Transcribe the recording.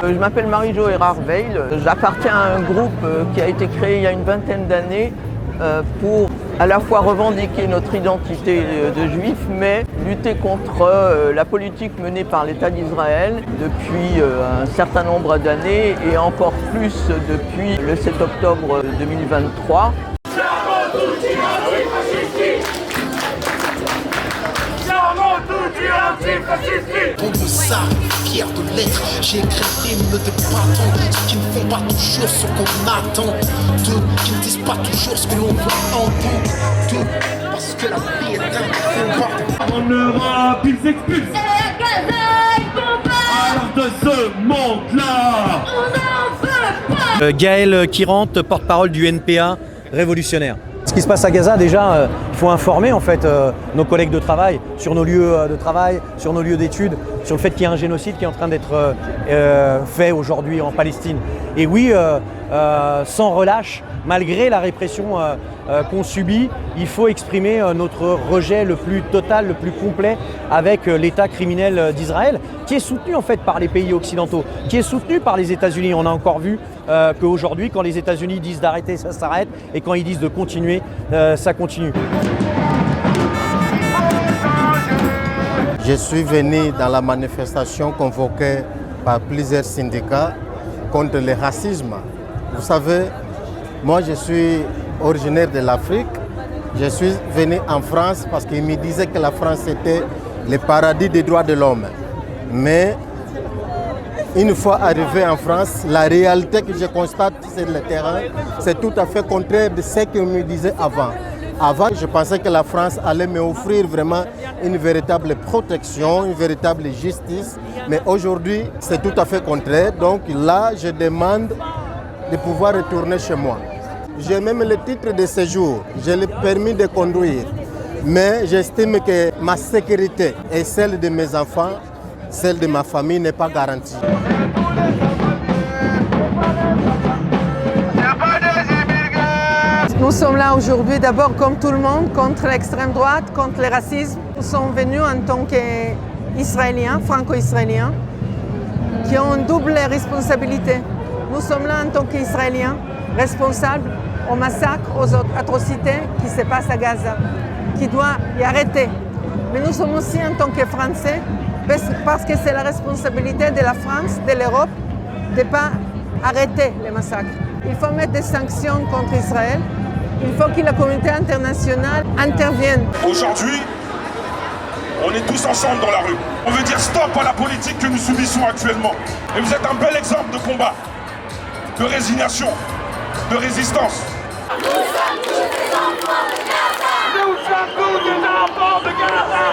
Je m'appelle Marie-Jo Erard-Veil. J'appartiens à un groupe qui a été créé il y a une vingtaine d'années pour à la fois revendiquer notre identité de juifs, mais lutter contre la politique menée par l'État d'Israël depuis un certain nombre d'années et encore plus depuis le 7 octobre 2023. Comme ça, fier de l'être, j'ai écrit l'hymne des patrons, ceux qui ne font pas toujours ce qu'on attend, d'eux qui ne disent pas toujours ce que l'on voit en d'eux, parce que la vie est un combat. En Europe, ils s'expulsent. Alors de ce monde-là, on n'en veut pas. Gaël Kirante, porte-parole du NPA révolutionnaire. Ce qui se passe à Gaza, déjà, il faut informer en fait nos collègues de travail sur nos lieux de travail, sur nos lieux d'études, sur le fait qu'il y a un génocide qui est en train d'être fait aujourd'hui en Palestine. Et oui, sans relâche, malgré la répression qu'on subit, il faut exprimer notre rejet le plus total, le plus complet avec l'État criminel d'Israël, qui est soutenu en fait par les pays occidentaux, qui est soutenu par les États-Unis. On a encore vu qu'aujourd'hui, quand les États-Unis disent d'arrêter, ça s'arrête, et quand ils disent de continuer, ça continue. Je suis venu dans la manifestation convoquée par plusieurs syndicats contre le racisme. Vous savez, moi je suis originaire de l'Afrique. Je suis venu en France parce qu'ils me disaient que la France était le paradis des droits de l'homme. Mais une fois arrivé en France, la réalité que je constate sur le terrain, c'est tout à fait contraire de ce qu'on me disait avant. Avant, je pensais que la France allait me offrir vraiment une véritable protection, une véritable justice. Mais aujourd'hui, c'est tout à fait contraire. Donc là, je demande de pouvoir retourner chez moi. J'ai même le titre de séjour, j'ai le permis de conduire. Mais j'estime que ma sécurité et celle de mes enfants, celle de ma famille n'est pas garantie. Nous sommes là aujourd'hui d'abord comme tout le monde contre l'extrême droite, contre le racisme. Nous sommes venus en tant qu'Israéliens, franco-israéliens, qui ont une double responsabilité. Nous sommes là en tant qu'Israéliens, responsables au massacre, aux atrocités qui se passent à Gaza, qui doivent y arrêter. Mais nous sommes aussi en tant que Français, parce que c'est la responsabilité de la France, de l'Europe, de ne pas arrêter les massacres. Il faut mettre des sanctions contre Israël. Il faut que la communauté internationale intervienne. Aujourd'hui, on est tous ensemble dans la rue. On veut dire stop à la politique que nous subissons actuellement. Et vous êtes un bel exemple de combat, de résignation, de résistance. nous sommes tous des enfants de Gaza. Nous sommes tous des enfants de Gaza.